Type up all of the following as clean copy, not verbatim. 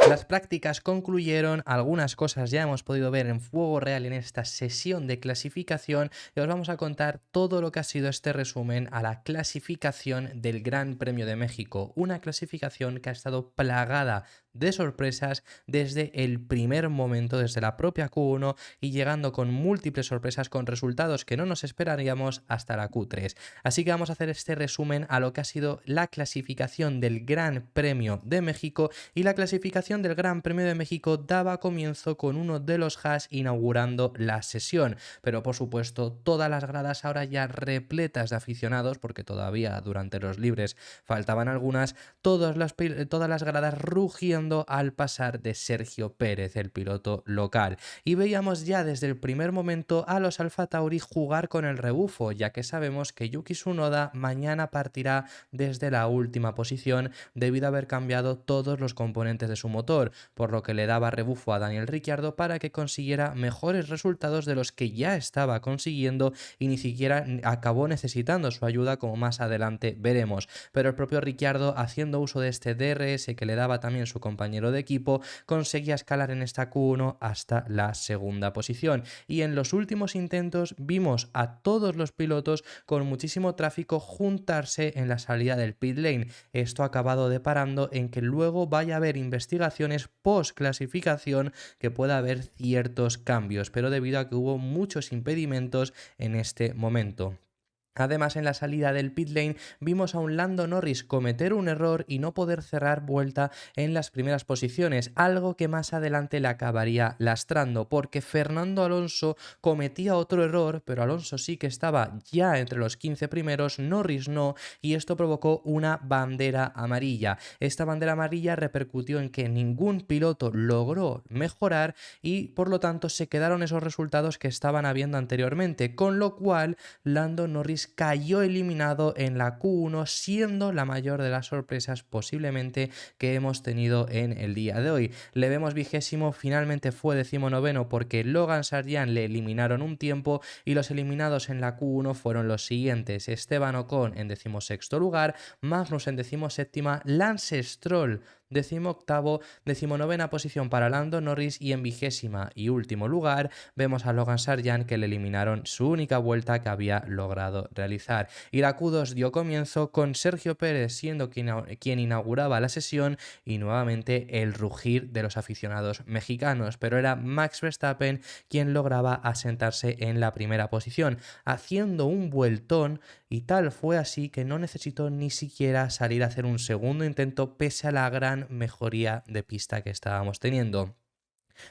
Las prácticas concluyeron, algunas cosas ya hemos podido ver en fuego real en esta sesión de clasificación y os vamos a contar todo lo que ha sido este resumen a la clasificación del Gran Premio de México, una clasificación que ha estado plagada de sorpresas desde el primer momento, desde la propia Q1 y llegando con múltiples sorpresas con resultados que no nos esperaríamos hasta la Q3. Así que vamos a hacer este resumen a lo que ha sido la clasificación del Gran Premio de México, y la clasificación del Gran Premio de México daba comienzo con uno de los Haas inaugurando la sesión, pero por supuesto todas las gradas ahora ya repletas de aficionados, porque todavía durante los libres faltaban algunas, todas las gradas rugiendo al pasar de Sergio Pérez, el piloto local. Y veíamos ya desde el primer momento a los Alfa Tauri jugar con el rebufo, ya que sabemos que Yuki Tsunoda mañana partirá desde la última posición debido a haber cambiado todos los componentes de su motor, por lo que le daba rebufo a Daniel Ricciardo para que consiguiera mejores resultados de los que ya estaba consiguiendo y ni siquiera acabó necesitando su ayuda, como más adelante veremos. Pero el propio Ricciardo, haciendo uso de este DRS que le daba también su compañero de equipo, conseguía escalar en esta Q1 hasta la segunda posición. Y en los últimos intentos vimos a todos los pilotos con muchísimo tráfico juntarse en la salida del pit lane. Esto ha acabado deparando en que luego vaya a haber investigaciones post clasificación, que pueda haber ciertos cambios, pero debido a que hubo muchos impedimentos en este momento. Además, en la salida del pit lane vimos a un Lando Norris cometer un error y no poder cerrar vuelta en las primeras posiciones, algo que más adelante le acabaría lastrando, porque Fernando Alonso cometía otro error, pero Alonso sí que estaba ya entre los 15 primeros, Norris no, y esto provocó una bandera amarilla. Esta bandera amarilla repercutió en que ningún piloto logró mejorar y por lo tanto se quedaron esos resultados que estaban habiendo anteriormente, con lo cual Lando Norris cayó eliminado en la Q1, siendo la mayor de las sorpresas posiblemente que hemos tenido en el día de hoy. Le vemos 20º, finalmente fue 19º porque Logan Sargeant le eliminaron un tiempo, y los eliminados en la Q1 fueron los siguientes: Esteban Ocon en 16º lugar, Magnus en 17ª, Lance Stroll 18º, 19ª posición para Lando Norris, y en 20º y último lugar vemos a Logan Sargeant, que le eliminaron su única vuelta que había logrado realizar. Y la Q2 dio comienzo con Sergio Pérez siendo quien inauguraba la sesión, y nuevamente el rugir de los aficionados mexicanos, pero era Max Verstappen quien lograba asentarse en la primera posición, haciendo un vueltón, y tal fue así que no necesitó ni siquiera salir a hacer un segundo intento pese a la gran mejoría de pista que estábamos teniendo.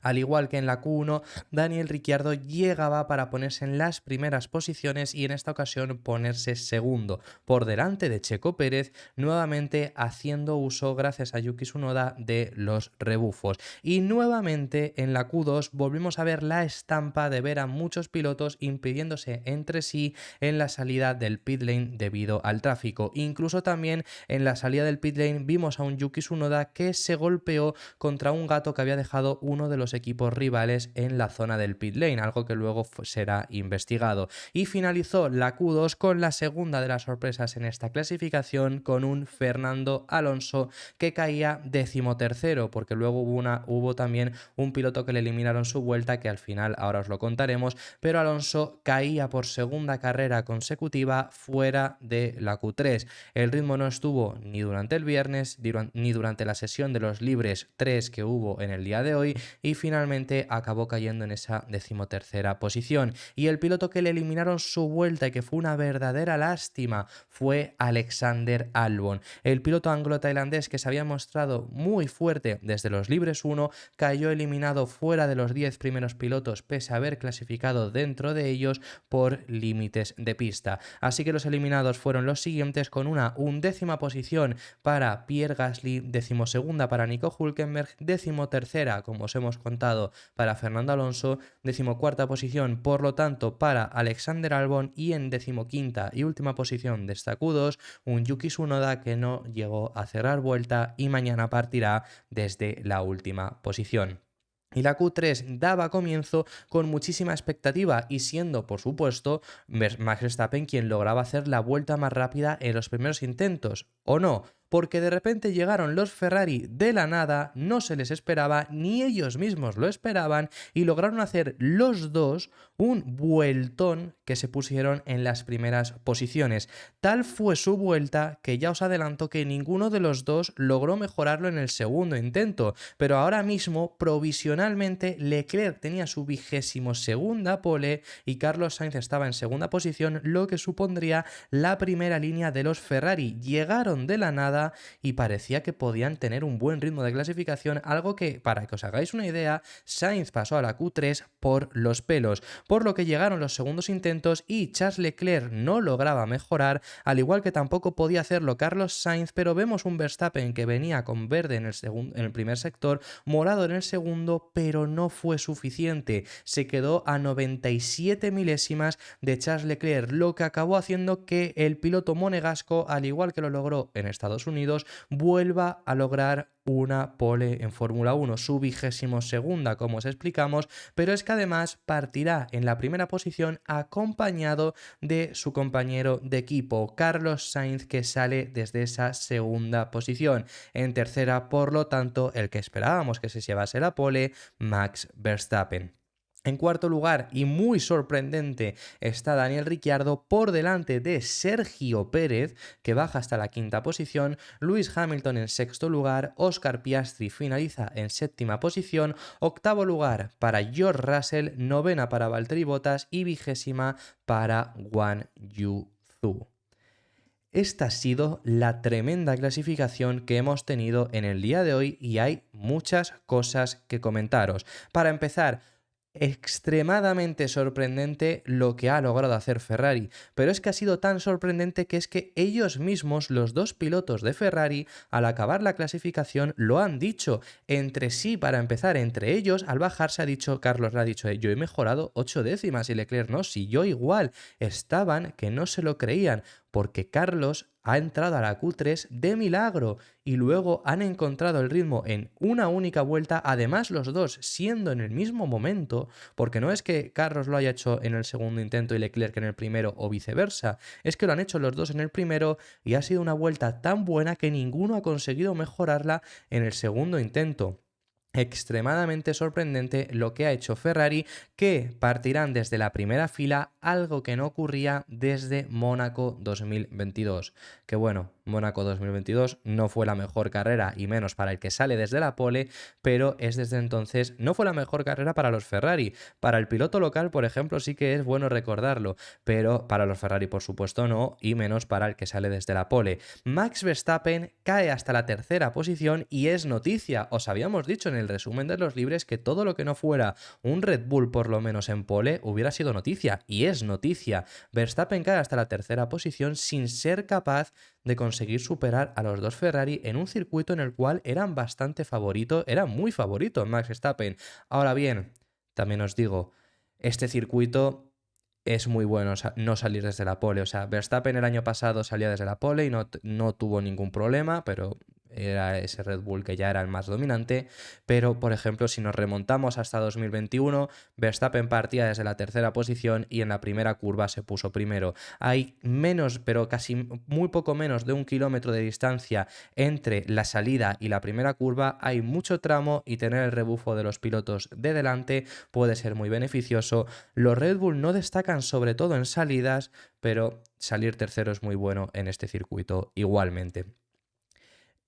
Al igual que en la Q1, Daniel Ricciardo llegaba para ponerse en las primeras posiciones y en esta ocasión ponerse segundo, por delante de Checo Pérez, nuevamente haciendo uso, gracias a Yuki Tsunoda, de los rebufos. Y nuevamente en la Q2 volvimos a ver la estampa de ver a muchos pilotos impidiéndose entre sí en la salida del pit lane debido al tráfico. Incluso también en la salida del pit lane vimos a un Yuki Tsunoda que se golpeó contra un gato que había dejado uno de los equipos rivales en la zona del pit lane, algo que luego será investigado. Y finalizó la Q2 con la segunda de las sorpresas en esta clasificación, con un Fernando Alonso que caía 13º, porque luego hubo también un piloto que le eliminaron su vuelta, que al final ahora os lo contaremos, pero Alonso caía por segunda carrera consecutiva fuera de la Q3. El ritmo no estuvo ni durante el viernes ni durante la sesión de los libres 3 que hubo en el día de hoy, y finalmente acabó cayendo en esa 13ª posición. Y el piloto que le eliminaron su vuelta y que fue una verdadera lástima fue Alexander Albon. El piloto anglo-tailandés, que se había mostrado muy fuerte desde los libres 1, cayó eliminado fuera de los 10 primeros pilotos pese a haber clasificado dentro de ellos por límites de pista. Así que los eliminados fueron los siguientes, con una 11ª posición para Pierre Gasly, 12ª para Nico Hülkenberg, 13ª, como os hemos contado, para Fernando Alonso, 14ª posición por lo tanto para Alexander Albon, y en 15ª y última posición de esta Q2 un Yuki Tsunoda que no llegó a cerrar vuelta y mañana partirá desde la última posición. Y la Q3 daba comienzo con muchísima expectativa, y siendo, por supuesto, Max Verstappen quien lograba hacer la vuelta más rápida en los primeros intentos, ¿o no? porque de repente llegaron los Ferrari de la nada, no se les esperaba, ni ellos mismos lo esperaban, y lograron hacer los dos un vueltón que se pusieron en las primeras posiciones. Tal fue su vuelta que ya os adelanto que ninguno de los dos logró mejorarlo en el segundo intento, pero ahora mismo provisionalmente Leclerc tenía su 22ª pole y Carlos Sainz estaba en segunda posición, lo que supondría la primera línea de los Ferrari. Llegaron de la nada y parecía que podían tener un buen ritmo de clasificación, algo que, para que os hagáis una idea, Sainz pasó a la Q3 por los pelos, por lo que llegaron los segundos intentos y Charles Leclerc no lograba mejorar, al igual que tampoco podía hacerlo Carlos Sainz, pero vemos un Verstappen que venía con verde en el primer sector, morado en el segundo, pero no fue suficiente. Se quedó a 97 milésimas de Charles Leclerc, lo que acabó haciendo que el piloto monegasco, al igual que lo logró en Estados Unidos, vuelva a lograr una pole en Fórmula 1, su 22ª, como os explicamos, pero es que además partirá en la primera posición acompañado de su compañero de equipo, Carlos Sainz, que sale desde esa segunda posición. En tercera, por lo tanto, el que esperábamos que se llevase la pole, Max Verstappen. En cuarto lugar, y muy sorprendente, está Daniel Ricciardo por delante de Sergio Pérez, que baja hasta la quinta posición, Lewis Hamilton en sexto lugar, Oscar Piastri finaliza en séptima posición, octavo lugar para George Russell, novena para Valtteri Bottas y 20ª para Guan Yu Zhou. Esta ha sido la tremenda clasificación que hemos tenido en el día de hoy y hay muchas cosas que comentaros. Para empezar, extremadamente sorprendente lo que ha logrado hacer Ferrari, pero es que ha sido tan sorprendente que es que ellos mismos, los dos pilotos de Ferrari, al acabar la clasificación lo han dicho entre sí. Para empezar, entre ellos, al bajarse ha dicho, Carlos le ha dicho, yo he mejorado 8 décimas y Leclerc no, si yo igual. Estaban que no se lo creían, porque Carlos ha entrado a la Q3 de milagro y luego han encontrado el ritmo en una única vuelta, además los dos siendo en el mismo momento, porque no es que Carlos lo haya hecho en el segundo intento y Leclerc en el primero o viceversa, es que lo han hecho los dos en el primero y ha sido una vuelta tan buena que ninguno ha conseguido mejorarla en el segundo intento. Extremadamente sorprendente lo que ha hecho Ferrari, que partirán desde la primera fila, algo que no ocurría desde Mónaco 2022. Que bueno, Mónaco 2022 no fue la mejor carrera y menos para el que sale desde la pole, pero es desde entonces no fue la mejor carrera para los Ferrari. Para el piloto local, por ejemplo, sí que es bueno recordarlo, pero para los Ferrari por supuesto no, y menos para el que sale desde la pole. Max Verstappen cae hasta la tercera posición y es noticia. Os habíamos dicho en el resumen de los libres que todo lo que no fuera un Red Bull por lo menos en pole hubiera sido noticia, y es noticia. Verstappen cae hasta la tercera posición sin ser capaz de conseguir superar a los dos Ferrari en un circuito en el cual eran bastante favoritos, eran muy favoritos Max Verstappen. Ahora bien, también os digo, este circuito es muy bueno no salir desde la pole. O sea, Verstappen el año pasado salía desde la pole y no tuvo ningún problema, pero era ese Red Bull que ya era el más dominante. Pero, por ejemplo, si nos remontamos hasta 2021, Verstappen partía desde la tercera posición y en la primera curva se puso primero. Hay menos, pero casi muy poco menos de 1 kilómetro de distancia entre la salida y la primera curva. Hay mucho tramo y tener el rebufo de los pilotos de delante puede ser muy beneficioso. Los Red Bull no destacan sobre todo en salidas, pero salir tercero es muy bueno en este circuito igualmente.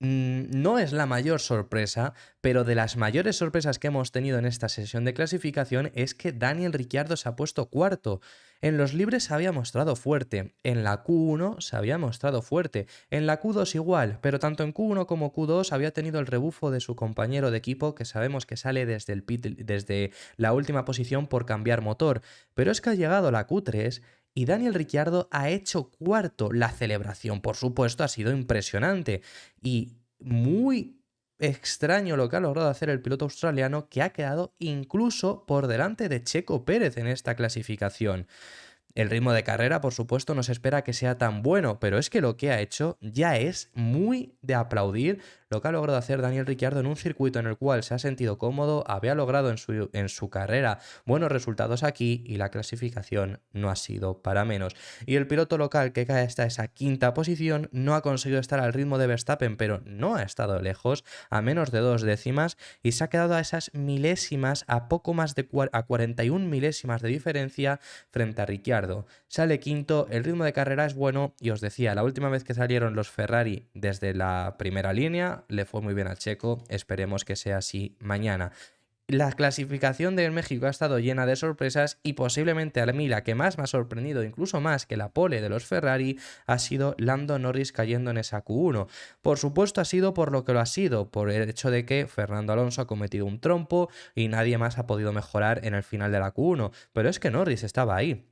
No es la mayor sorpresa, pero de las mayores sorpresas que hemos tenido en esta sesión de clasificación es que Daniel Ricciardo se ha puesto cuarto. En los libres se había mostrado fuerte, en la Q1 se había mostrado fuerte, en la Q2 igual, pero tanto en Q1 como Q2 había tenido el rebufo de su compañero de equipo, que sabemos que sale desde el pit, desde la última posición por cambiar motor, pero es que ha llegado la Q3 y Daniel Ricciardo ha hecho cuarto. La celebración, por supuesto, ha sido impresionante y muy extraño lo que ha logrado hacer el piloto australiano, que ha quedado incluso por delante de Checo Pérez en esta clasificación. El ritmo de carrera, por supuesto, no se espera que sea tan bueno, pero es que lo que ha hecho ya es muy de aplaudir lo que ha logrado hacer Daniel Ricciardo en un circuito en el cual se ha sentido cómodo, había logrado en su carrera buenos resultados aquí y la clasificación no ha sido para menos. Y el piloto local que cae hasta esa quinta posición no ha conseguido estar al ritmo de Verstappen, pero no ha estado lejos, a menos de 2 décimas, y se ha quedado a esas milésimas, a poco más de 41 milésimas de diferencia frente a Ricciardo. Sale quinto, el ritmo de carrera es bueno y os decía, la última vez que salieron los Ferrari desde la primera línea le fue muy bien al Checo, esperemos que sea así mañana. La clasificación de México ha estado llena de sorpresas y posiblemente a mí la que más me ha sorprendido, incluso más que la pole de los Ferrari, ha sido Lando Norris cayendo en esa Q1. Por supuesto ha sido por lo que lo ha sido, por el hecho de que Fernando Alonso ha cometido un trompo y nadie más ha podido mejorar en el final de la Q1, pero es que Norris estaba ahí.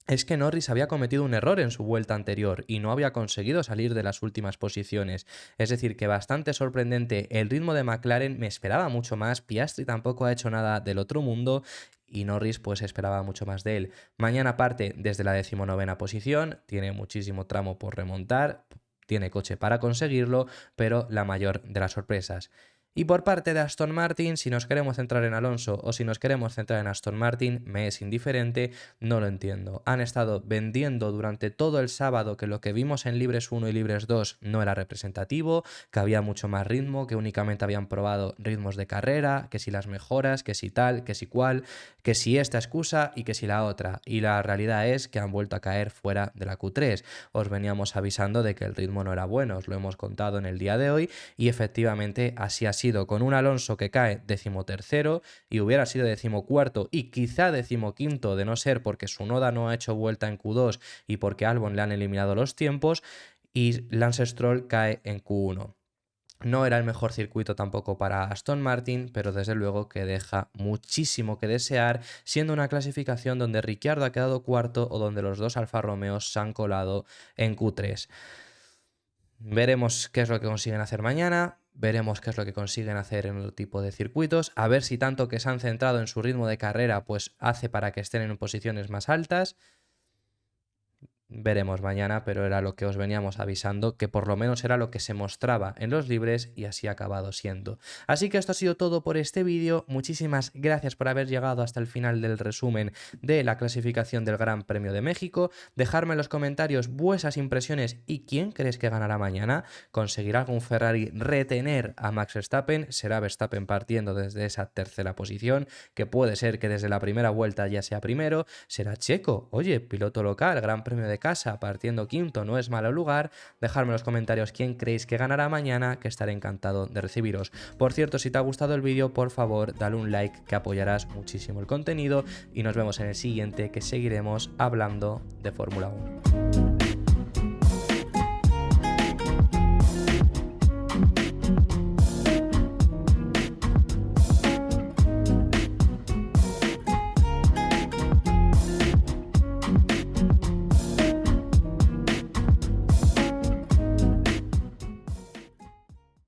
Es que Norris había cometido un error en su vuelta anterior y no había conseguido salir de las últimas posiciones. Es decir, que bastante sorprendente el ritmo de McLaren, me esperaba mucho más, Piastri tampoco ha hecho nada del otro mundo y Norris pues esperaba mucho más de él. Mañana parte desde la 19ª posición, tiene muchísimo tramo por remontar, tiene coche para conseguirlo, pero la mayor de las sorpresas. Y por parte de Aston Martin, si nos queremos centrar en Alonso o si nos queremos centrar en Aston Martin, me es indiferente, no lo entiendo. Han estado vendiendo durante todo el sábado que lo que vimos en Libres 1 y Libres 2 no era representativo, que había mucho más ritmo, que únicamente habían probado ritmos de carrera, que si las mejoras, que si tal, que si cual, que si esta excusa y que si la otra. Y la realidad es que han vuelto a caer fuera de la Q3. Os veníamos avisando de que el ritmo no era bueno, os lo hemos contado en el día de hoy y efectivamente así ha sido, con un Alonso que cae 13º y hubiera sido 14º y quizá 15º de no ser porque Tsunoda no ha hecho vuelta en Q2 y porque a Albon le han eliminado los tiempos, y Lance Stroll cae en Q1. No era el mejor circuito tampoco para Aston Martin, pero desde luego que deja muchísimo que desear, siendo una clasificación donde Ricciardo ha quedado cuarto o donde los dos Alfa Romeos se han colado en Q3. Veremos qué es lo que consiguen hacer mañana, veremos qué es lo que consiguen hacer en otro tipo de circuitos, a ver si tanto que se han centrado en su ritmo de carrera pues hace para que estén en posiciones más altas. Veremos mañana, pero era lo que os veníamos avisando, que por lo menos era lo que se mostraba en los libres y así ha acabado siendo. Así que esto ha sido todo por este vídeo. Muchísimas gracias por haber llegado hasta el final del resumen de la clasificación del Gran Premio de México. Dejadme en los comentarios vuestras impresiones y quién crees que ganará mañana. ¿Conseguirá algún Ferrari retener a Max Verstappen? ¿Será Verstappen partiendo desde esa tercera posición? Que puede ser que desde la primera vuelta ya sea primero. ¿Será Checo? Oye, piloto local, Gran Premio de casa, partiendo quinto, no es malo lugar. Dejadme en los comentarios quién creéis que ganará mañana, que estaré encantado de recibiros. Por cierto, si te ha gustado el vídeo, por favor, dale un like, que apoyarás muchísimo el contenido, y nos vemos en el siguiente, que seguiremos hablando de Fórmula 1.